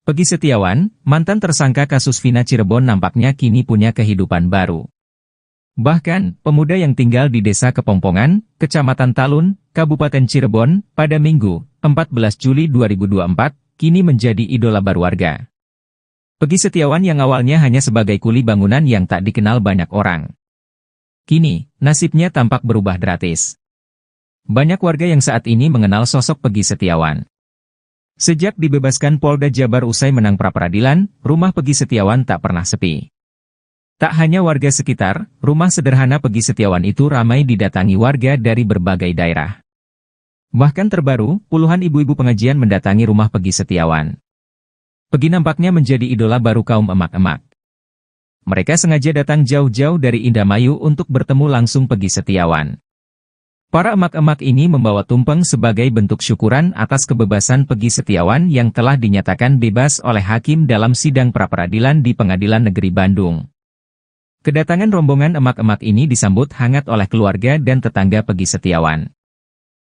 Pegi Setiawan, mantan tersangka kasus Vina Cirebon nampaknya kini punya kehidupan baru. Bahkan, pemuda yang tinggal di Desa Kepongpongan, Kecamatan Talun, Kabupaten Cirebon, pada Minggu, 14 Juli 2024, kini menjadi idola baru warga. Pegi Setiawan yang awalnya hanya sebagai kuli bangunan yang tak dikenal banyak orang. Kini, nasibnya tampak berubah drastis. Banyak warga yang saat ini mengenal sosok Pegi Setiawan. Sejak dibebaskan Polda Jabar usai menang pra-peradilan, rumah Pegi Setiawan tak pernah sepi. Tak hanya warga sekitar, rumah sederhana Pegi Setiawan itu ramai didatangi warga dari berbagai daerah. Bahkan terbaru, puluhan ibu-ibu pengajian mendatangi rumah Pegi Setiawan. Pegi nampaknya menjadi idola baru kaum emak-emak. Mereka sengaja datang jauh-jauh dari Indramayu untuk bertemu langsung Pegi Setiawan. Para emak-emak ini membawa tumpeng sebagai bentuk syukuran atas kebebasan Pegi Setiawan yang telah dinyatakan bebas oleh hakim dalam sidang pra-peradilan di Pengadilan Negeri Bandung. Kedatangan rombongan emak-emak ini disambut hangat oleh keluarga dan tetangga Pegi Setiawan.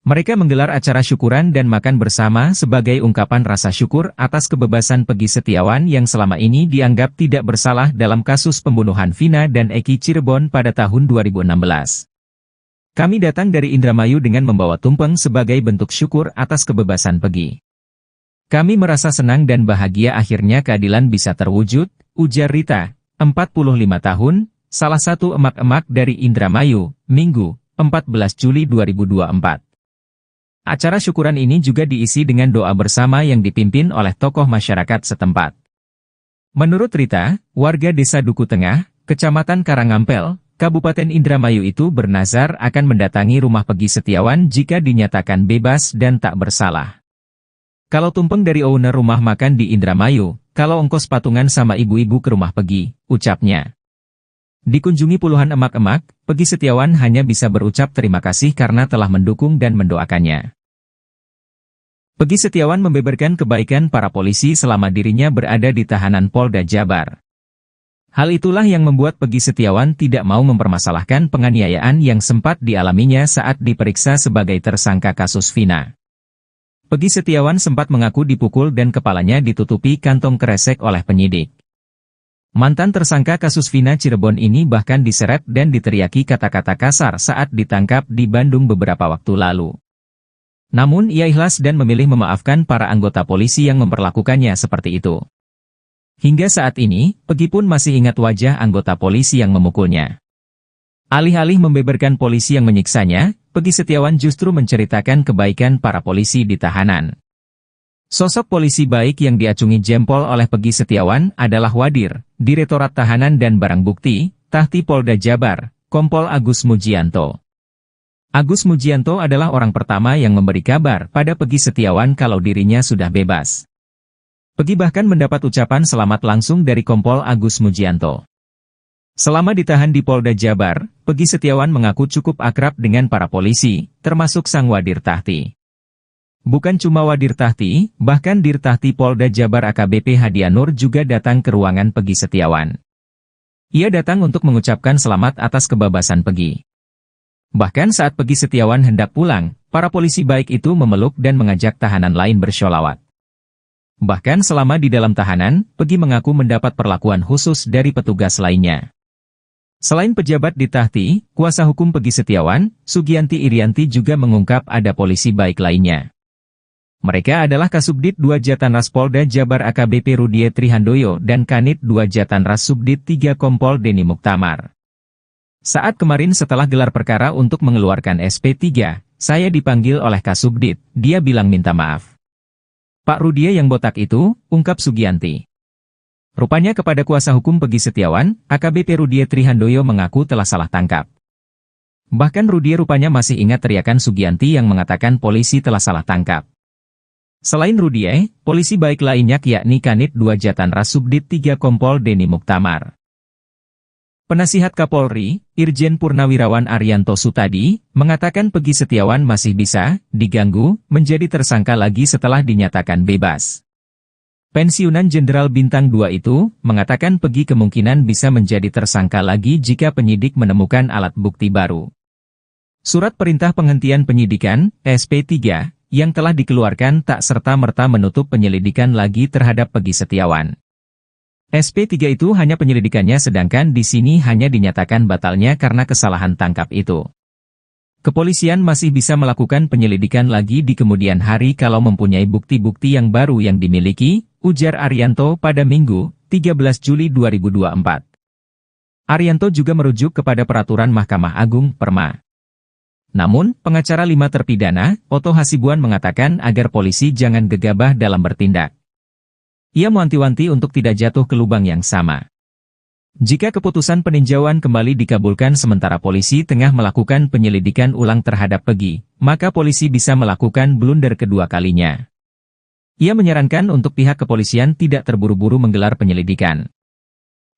Mereka menggelar acara syukuran dan makan bersama sebagai ungkapan rasa syukur atas kebebasan Pegi Setiawan yang selama ini dianggap tidak bersalah dalam kasus pembunuhan Vina dan Eki Cirebon pada tahun 2016. Kami datang dari Indramayu dengan membawa tumpeng sebagai bentuk syukur atas kebebasan Pegi. Kami merasa senang dan bahagia akhirnya keadilan bisa terwujud, ujar Rita, 45 tahun, salah satu emak-emak dari Indramayu, Minggu, 14 Juli 2024. Acara syukuran ini juga diisi dengan doa bersama yang dipimpin oleh tokoh masyarakat setempat. Menurut Rita, warga Desa Duku Tengah, Kecamatan Karangampel, Kabupaten Indramayu itu bernazar akan mendatangi rumah Pegi Setiawan jika dinyatakan bebas dan tak bersalah. Kalau tumpeng dari owner rumah makan di Indramayu, kalau ongkos patungan sama ibu-ibu ke rumah Pegi, ucapnya. Dikunjungi puluhan emak-emak, Pegi Setiawan hanya bisa berucap terima kasih karena telah mendukung dan mendoakannya. Pegi Setiawan membeberkan kebaikan para polisi selama dirinya berada di tahanan Polda Jabar. Hal itulah yang membuat Pegi Setiawan tidak mau mempermasalahkan penganiayaan yang sempat dialaminya saat diperiksa sebagai tersangka kasus Vina. Pegi Setiawan sempat mengaku dipukul dan kepalanya ditutupi kantong kresek oleh penyidik. Mantan tersangka kasus Vina Cirebon ini bahkan diseret dan diteriaki kata-kata kasar saat ditangkap di Bandung beberapa waktu lalu. Namun ia ikhlas dan memilih memaafkan para anggota polisi yang memperlakukannya seperti itu. Hingga saat ini, Pegi pun masih ingat wajah anggota polisi yang memukulnya. Alih-alih membeberkan polisi yang menyiksanya, Pegi Setiawan justru menceritakan kebaikan para polisi di tahanan. Sosok polisi baik yang diacungi jempol oleh Pegi Setiawan adalah Wadir, Direktorat Tahanan dan Barang Bukti, Tahti Polda Jabar, Kompol Agus Mujianto. Agus Mujianto adalah orang pertama yang memberi kabar pada Pegi Setiawan kalau dirinya sudah bebas. Pegi bahkan mendapat ucapan selamat langsung dari Kompol Agus Mujianto. Selama ditahan di Polda Jabar, Pegi Setiawan mengaku cukup akrab dengan para polisi, termasuk sang Wadir Tahti. Bukan cuma Wadir Tahti, bahkan Dir Tahti Polda Jabar AKBP Hadianur juga datang ke ruangan Pegi Setiawan. Ia datang untuk mengucapkan selamat atas kebebasan Pegi. Bahkan saat Pegi Setiawan hendak pulang, para polisi baik itu memeluk dan mengajak tahanan lain bersholawat. Bahkan selama di dalam tahanan, Pegi mengaku mendapat perlakuan khusus dari petugas lainnya. Selain pejabat di Tahti, kuasa hukum Pegi Setiawan, Sugianti Irianti juga mengungkap ada polisi baik lainnya. Mereka adalah Kasubdit 2 Jatanras Polda Jabar AKBP Rudie Trihandoyo dan Kanit 2 Jatanras Subdit 3 Kompol Deni Muktamar. Saat kemarin setelah gelar perkara untuk mengeluarkan SP3, saya dipanggil oleh Kasubdit, dia bilang minta maaf. Pak Rudie yang botak itu, ungkap Sugianti. Rupanya kepada kuasa hukum Pegi Setiawan, AKBP Rudie Trihandoyo mengaku telah salah tangkap. Bahkan Rudie rupanya masih ingat teriakan Sugianti yang mengatakan polisi telah salah tangkap. Selain Rudie, polisi baik lainnya yakni Kanit 2 Jatanras Subdit 3 Kompol Deni Muktamar. Penasihat Kapolri, Irjen Purnawirawan Arianto Sutadi, mengatakan Pegi Setiawan masih bisa diganggu menjadi tersangka lagi setelah dinyatakan bebas. Pensiunan Jenderal Bintang 2 itu mengatakan Pegi kemungkinan bisa menjadi tersangka lagi jika penyidik menemukan alat bukti baru. Surat Perintah Penghentian Penyidikan, SP3, yang telah dikeluarkan tak serta-merta menutup penyelidikan lagi terhadap Peggy Setiawan. SP3 itu hanya penyelidikannya, sedangkan di sini hanya dinyatakan batalnya karena kesalahan tangkap itu. Kepolisian masih bisa melakukan penyelidikan lagi di kemudian hari kalau mempunyai bukti-bukti yang baru yang dimiliki, ujar Arianto pada Minggu, 13 Juli 2024. Arianto juga merujuk kepada peraturan Mahkamah Agung, Perma. Namun, pengacara 5 terpidana, Oto Hasibuan mengatakan agar polisi jangan gegabah dalam bertindak. Ia mewanti-wanti untuk tidak jatuh ke lubang yang sama. Jika keputusan peninjauan kembali dikabulkan sementara polisi tengah melakukan penyelidikan ulang terhadap Peggy, maka polisi bisa melakukan blunder kedua kalinya. Ia menyarankan untuk pihak kepolisian tidak terburu-buru menggelar penyelidikan.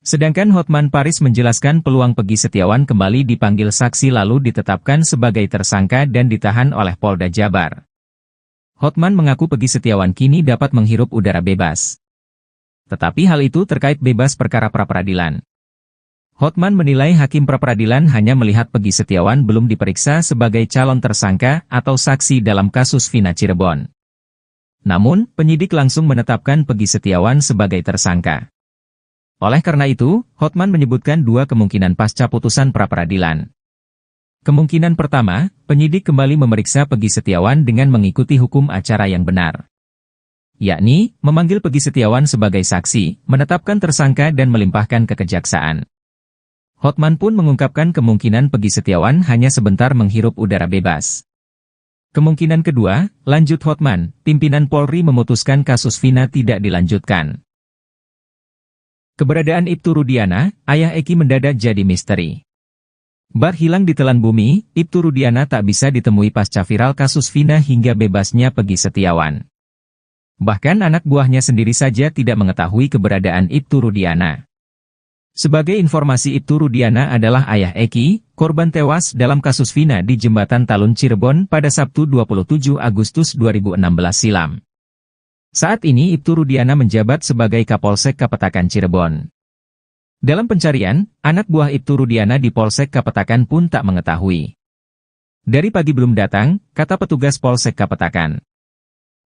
Sedangkan Hotman Paris menjelaskan peluang Peggy Setiawan kembali dipanggil saksi lalu ditetapkan sebagai tersangka dan ditahan oleh Polda Jabar. Hotman mengaku Peggy Setiawan kini dapat menghirup udara bebas. Tetapi hal itu terkait bebas perkara pra-peradilan. Hotman menilai hakim pra-peradilan hanya melihat Peggy Setiawan belum diperiksa sebagai calon tersangka atau saksi dalam kasus Vina Cirebon. Namun, penyidik langsung menetapkan Peggy Setiawan sebagai tersangka. Oleh karena itu, Hotman menyebutkan dua kemungkinan pasca putusan pra-peradilan. Kemungkinan pertama, penyidik kembali memeriksa Peggy Setiawan dengan mengikuti hukum acara yang benar. Yakni, memanggil Peggy Setiawan sebagai saksi, menetapkan tersangka dan melimpahkan ke kejaksaan. Hotman pun mengungkapkan kemungkinan Peggy Setiawan hanya sebentar menghirup udara bebas. Kemungkinan kedua, lanjut Hotman, pimpinan Polri memutuskan kasus Vina tidak dilanjutkan. Keberadaan Ibtu Rudiana, ayah Eki mendadak jadi misteri. Bar hilang ditelan bumi, Ibtu Rudiana tak bisa ditemui pasca viral kasus Vina hingga bebasnya Peggy Setiawan. Bahkan anak buahnya sendiri saja tidak mengetahui keberadaan Ibtu Rudiana. Sebagai informasi, Ibtu Rudiana adalah ayah Eki, korban tewas dalam kasus Vina di Jembatan Talun Cirebon pada Sabtu 27 Agustus 2016 silam. Saat ini Ibtu Rudiana menjabat sebagai Kapolsek Kapetakan Cirebon. Dalam pencarian, anak buah Ibtu Rudiana di Polsek Kapetakan pun tak mengetahui. Dari pagi belum datang, kata petugas Polsek Kapetakan.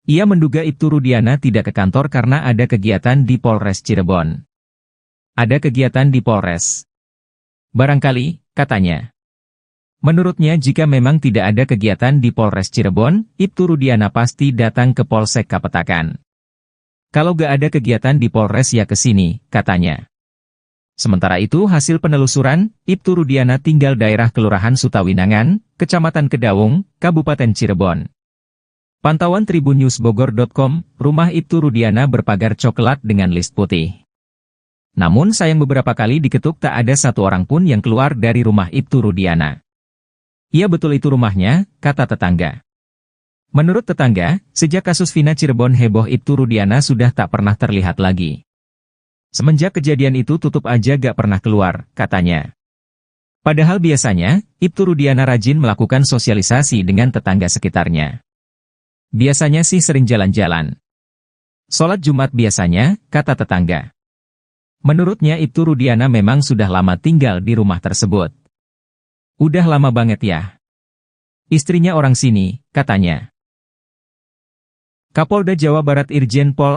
Ia menduga Ibtu Rudiana tidak ke kantor karena ada kegiatan di Polres Cirebon. Ada kegiatan di Polres. Barangkali, katanya. Menurutnya jika memang tidak ada kegiatan di Polres Cirebon, Ibtu Rudiana pasti datang ke Polsek Kapetakan. Kalau gak ada kegiatan di Polres ya ke sini, katanya. Sementara itu hasil penelusuran, Ibtu Rudiana tinggal daerah Kelurahan Sutawinangan, Kecamatan Kedaung, Kabupaten Cirebon. Pantauan tribunnews.bogor.com, rumah Ibtu Rudiana berpagar coklat dengan list putih. Namun sayang beberapa kali diketuk tak ada satu orang pun yang keluar dari rumah Ibtu Rudiana. Iya betul itu rumahnya, kata tetangga. Menurut tetangga, sejak kasus Vina Cirebon heboh Ibtu Rudiana sudah tak pernah terlihat lagi. Semenjak kejadian itu tutup aja gak pernah keluar, katanya. Padahal biasanya, Ibtu Rudiana rajin melakukan sosialisasi dengan tetangga sekitarnya. Biasanya sih sering jalan-jalan. Sholat Jumat biasanya, kata tetangga. Menurutnya Ibtu Rudiana memang sudah lama tinggal di rumah tersebut. Udah lama banget ya. Istrinya orang sini, katanya. Kapolda Jawa Barat Irjen Pol